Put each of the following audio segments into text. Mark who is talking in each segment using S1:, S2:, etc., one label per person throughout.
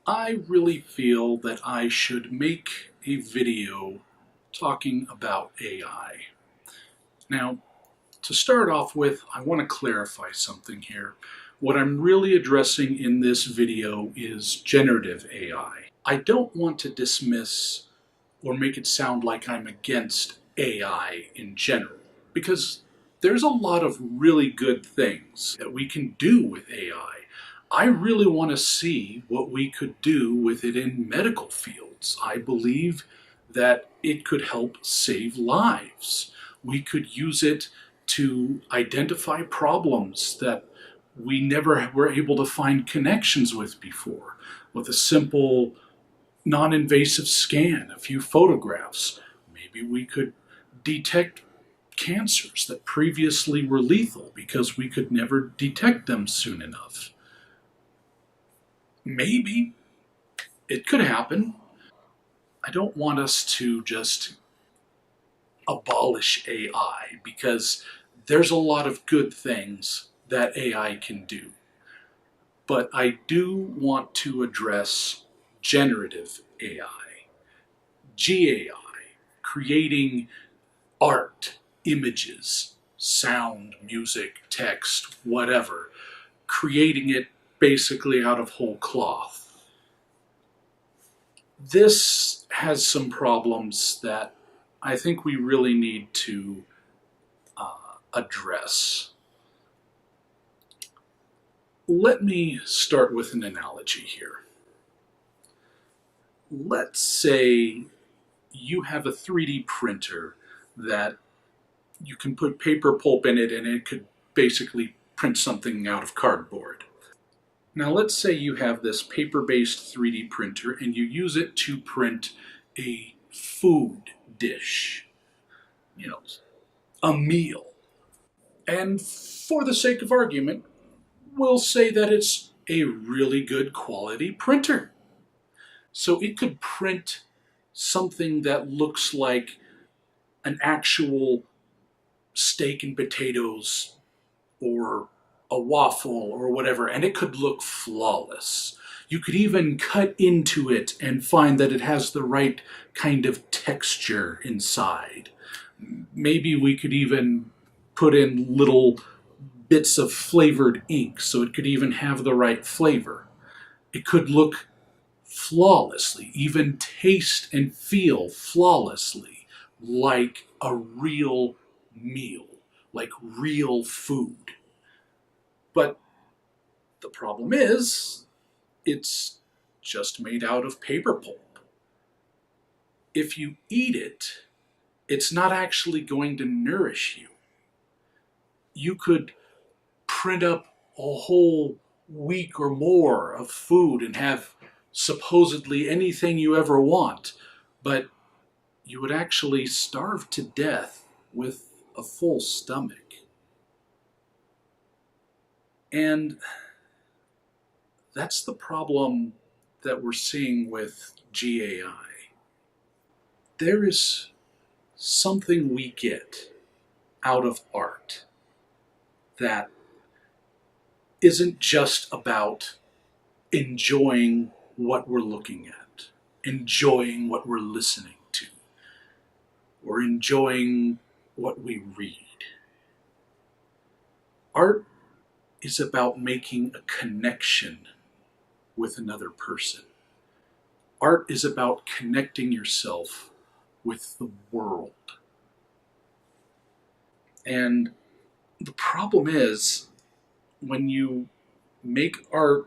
S1: I really feel that I should make a video talking about AI. Now, to start off with, I want to clarify something here. What I'm really addressing in this video is generative AI. I don't want to dismiss or make it sound like I'm against AI in general, because there's a lot of really good things that we can do with AI. I really want to see what we could do with it in medical fields. I believe that it could help save lives. We could use it to identify problems that we never were able to find connections with before. With a simple non-invasive scan, a few photographs, maybe we could detect cancers that previously were lethal because we could never detect them soon enough. Maybe it could happen. I don't want us to just abolish AI because there's a lot of good things that AI can do. But I do want to address generative AI, GAI, creating art, images, sound, music, text, whatever, creating it basically out of whole cloth. This has some problems that I think we really need to address. Let me start with an analogy here. Let's say you have a 3D printer that you can put paper pulp in it and it could basically print something out of cardboard. Now let's say you have this paper-based 3D printer and you use it to print a food dish, you know, a meal. And for the sake of argument, we'll say that it's a really good quality printer. So it could print something that looks like an actual steak and potatoes or a waffle or whatever, and it could look flawless. You could even cut into it and find that it has the right kind of texture inside. Maybe we could even put in little bits of flavored ink so it could even have the right flavor. It could look flawlessly, even taste and feel flawlessly like a real meal, like real food. But the problem is, it's just made out of paper pulp. If you eat it, it's not actually going to nourish you. You could print up a whole week or more of food and have supposedly anything you ever want, but you would actually starve to death with a full stomach. And that's the problem that we're seeing with GAI. There is something we get out of art that isn't just about enjoying what we're looking at, enjoying what we're listening to, or enjoying what we read. Art is about making a connection with another person. Art is about connecting yourself with the world. And the problem is, when you make art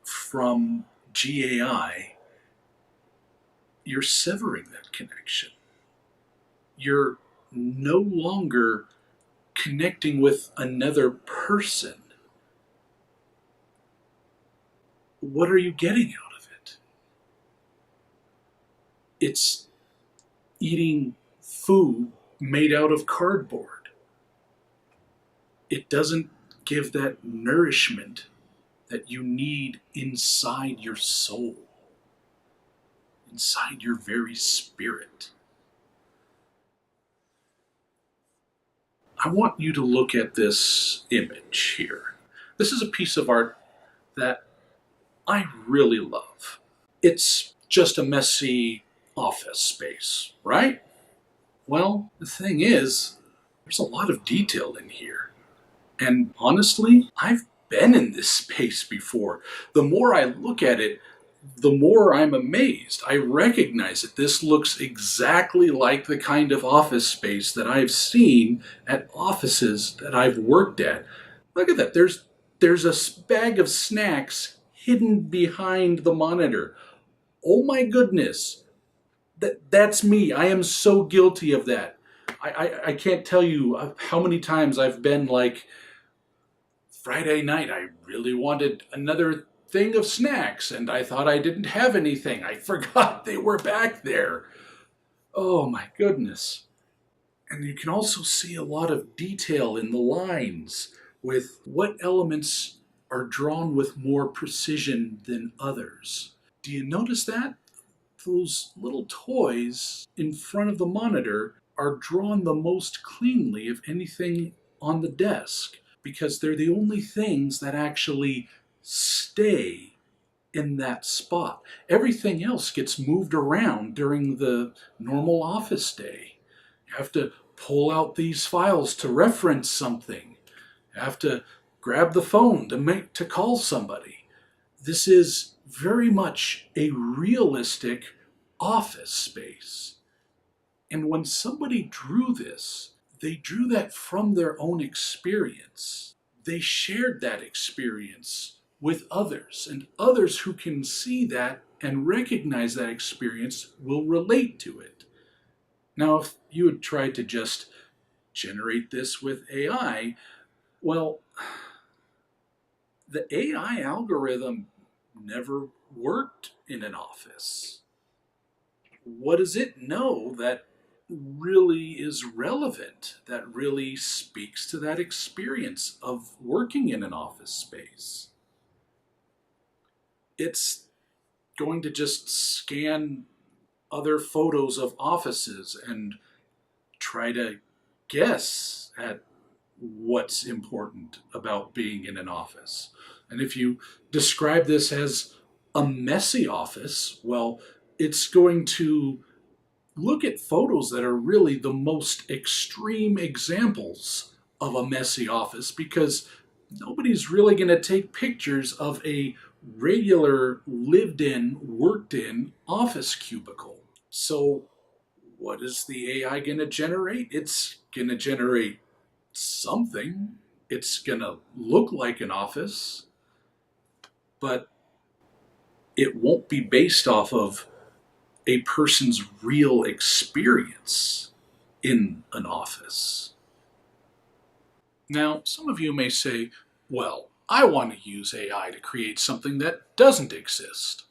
S1: from GAI, you're severing that connection. You're no longer connecting with another person. What are you getting out of it? It's eating food made out of cardboard. It doesn't give that nourishment that you need inside your soul, inside your very spirit. I want you to look at this image here. This is a piece of art that I really love. It's just a messy office space, right? Well, the thing is, there's a lot of detail in here. And honestly, I've been in this space before. The more I look at it, the more I'm amazed. I recognize that this looks exactly like the kind of office space that I've seen at offices that I've worked at. Look at that. There's a bag of snacks hidden behind the monitor. Oh my goodness. That's me. I am so guilty of that. I can't tell you how many times I've been like, Friday night, I really wanted another thing of snacks, and I thought I didn't have anything. I forgot they were back there. Oh my goodness. And you can also see a lot of detail in the lines with what elements are drawn with more precision than others. Do you notice that? Those little toys in front of the monitor are drawn the most cleanly of anything on the desk because they're the only things that actually stay in that spot. Everything else gets moved around during the normal office day. You have to pull out these files to reference something. You have to grab the phone to call somebody. This is very much a realistic office space. And when somebody drew this, they drew that from their own experience. They shared that experience with others, and others who can see that and recognize that experience will relate to it. Now, if you had tried to just generate this with AI, well, the AI algorithm never worked in an office. What does it know that really is relevant, that really speaks to that experience of working in an office space? It's going to just scan other photos of offices and try to guess at what's important about being in an office. And if you describe this as a messy office, well, it's going to look at photos that are really the most extreme examples of a messy office because nobody's really going to take pictures of a regular lived in, worked in office cubicle. So, what is the AI going to generate? It's going to generate something. It's going to look like an office, but it won't be based off of a person's real experience in an office. Now, some of you may say, well, I want to use AI to create something that doesn't exist.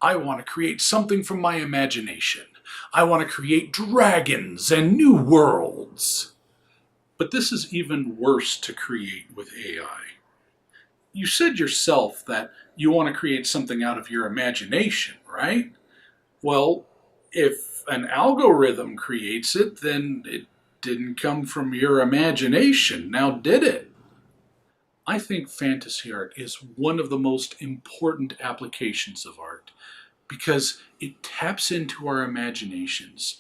S1: I want to create something from my imagination. I want to create dragons and new worlds. But this is even worse to create with AI. You said yourself that you want to create something out of your imagination, right? Well, if an algorithm creates it, then it didn't come from your imagination, now did it? I think fantasy art is one of the most important applications of art because it taps into our imaginations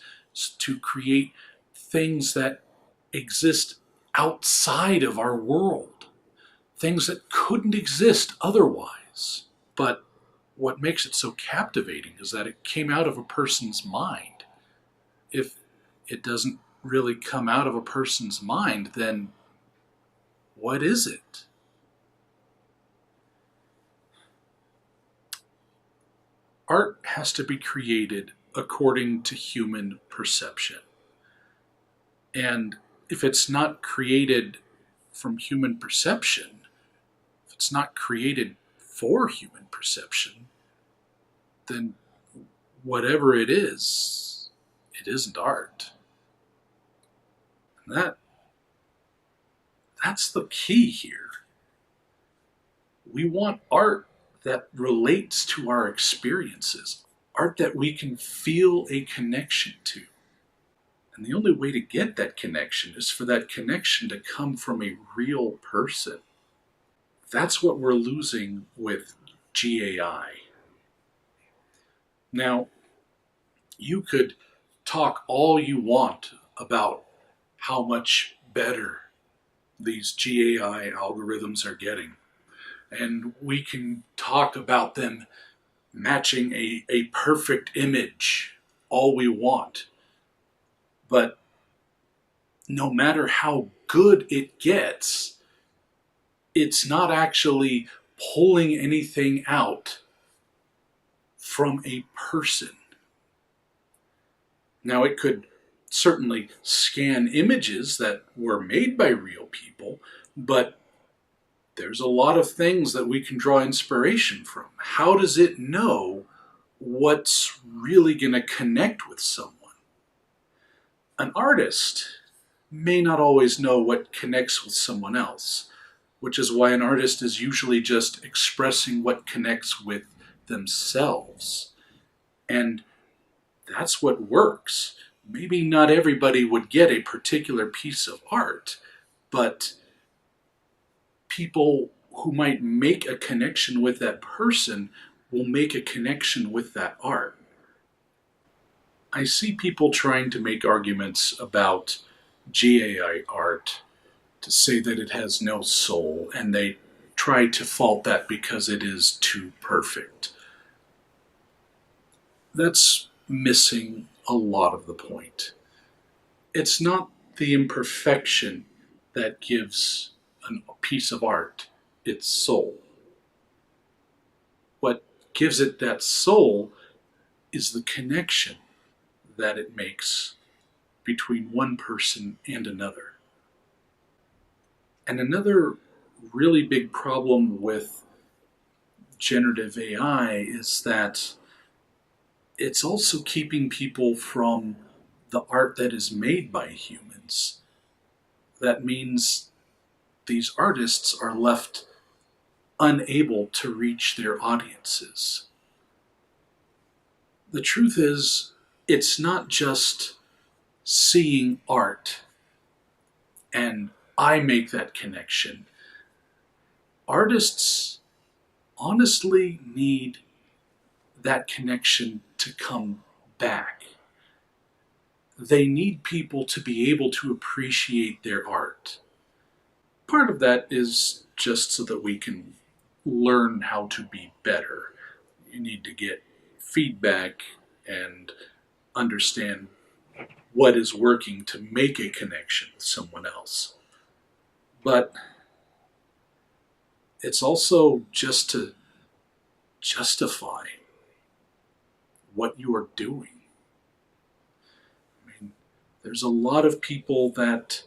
S1: to create things that exist outside of our world, things that couldn't exist otherwise. But what makes it so captivating is that it came out of a person's mind. If it doesn't really come out of a person's mind, then what is it? Art has to be created according to human perception. And if it's not created from human perception, if it's not created for human perception, then whatever it isn't art. And that's the key here. We want art that relates to our experiences, art that we can feel a connection to. And the only way to get that connection is for that connection to come from a real person. That's what we're losing with GAI. Now, you could talk all you want about how much better these GAI algorithms are getting. And we can talk about them matching a perfect image all we want. But no matter how good it gets, it's not actually pulling anything out from a person. Now, it could certainly scan images that were made by real people, but there's a lot of things that we can draw inspiration from. How does it know what's really going to connect with someone? An artist may not always know what connects with someone else, which is why an artist is usually just expressing what connects with themselves. And that's what works. Maybe not everybody would get a particular piece of art, but people who might make a connection with that person will make a connection with that art. I see people trying to make arguments about GAI art to say that it has no soul, and they try to fault that because it is too perfect. That's missing a lot of the point. It's not the imperfection that gives a piece of art its soul. What gives it that soul is the connection that it makes between one person and another. And another really big problem with generative AI is that it's also keeping people from the art that is made by humans. That means these artists are left unable to reach their audiences. The truth is, it's not just seeing art and I make that connection. Artists honestly need that connection to come back. They need people to be able to appreciate their art. Part of that is just so that we can learn how to be better. You need to get feedback and understand what is working to make a connection with someone else. But it's also just to justify what you are doing. I mean, there's a lot of people that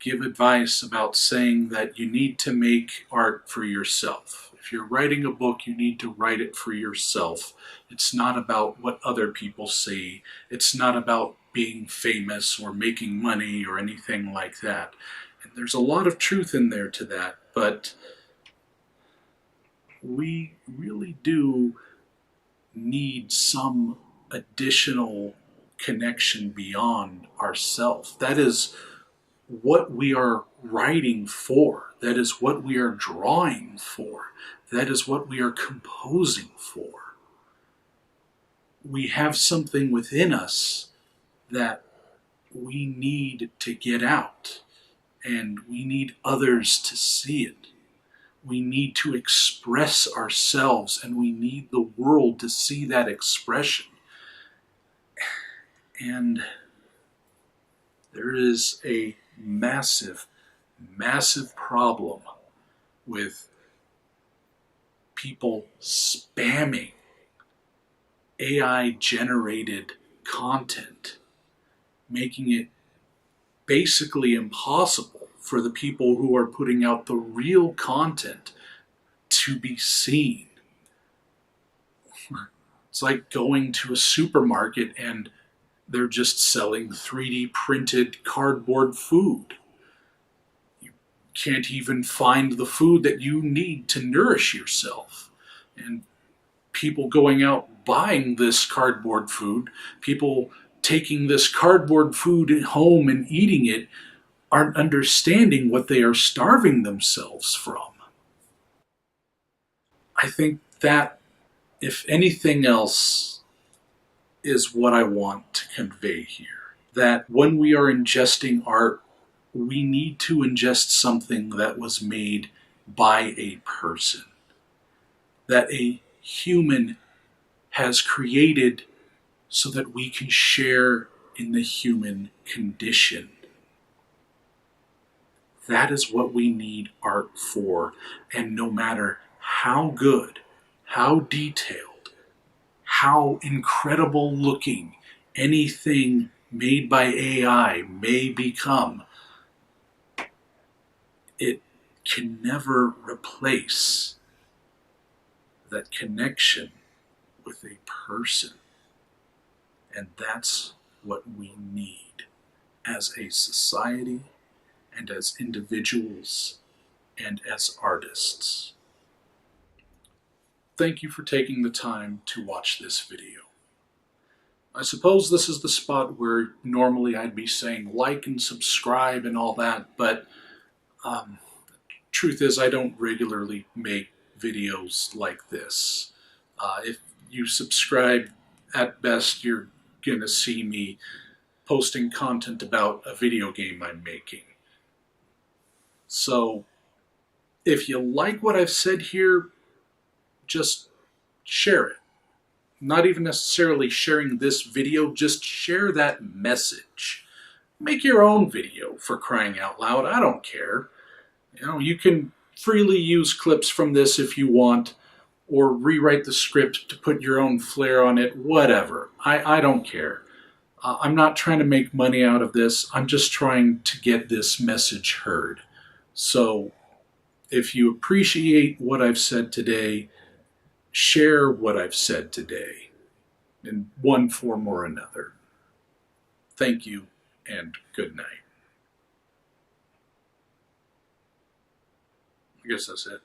S1: give advice about saying that you need to make art for yourself. If you're writing a book, you need to write it for yourself. It's not about what other people say. It's not about being famous or making money or anything like that. And there's a lot of truth in there to that, but we really do need some additional connection beyond ourself. That is what we are writing for. That is what we are drawing for. That is what we are composing for. We have something within us that we need to get out, and we need others to see it. We need to express ourselves, and we need the world to see that expression. And there is a massive, massive problem with people spamming AI-generated content, making it basically impossible for the people who are putting out the real content to be seen. It's like going to a supermarket and they're just selling 3D printed cardboard food. You can't even find the food that you need to nourish yourself. And people going out buying this cardboard food, people taking this cardboard food home and eating it, aren't understanding what they are starving themselves from. I think that, if anything else, is what I want to convey here. That when we are ingesting art, we need to ingest something that was made by a person, that a human has created so that we can share in the human condition. That is what we need art for. And no matter how good, how detailed, how incredible looking anything made by AI may become, it can never replace that connection with a person. And that's what we need as a society and as individuals and as artists. Thank you for taking the time to watch this video. I suppose this is the spot where normally I'd be saying like and subscribe and all that, but truth is I don't regularly make videos like this. If you subscribe, at best you're going to see me posting content about a video game I'm making. So if you like what I've said here, just share it. Not even necessarily sharing this video, just share that message. Make your own video, for crying out loud. I don't care. You can freely use clips from this if you want, or rewrite the script to put your own flair on it, whatever. I don't care. I'm not trying to make money out of this. I'm just trying to get this message heard. So if you appreciate what I've said today, share what I've said today in one form or another. Thank you and good night. I guess that's it.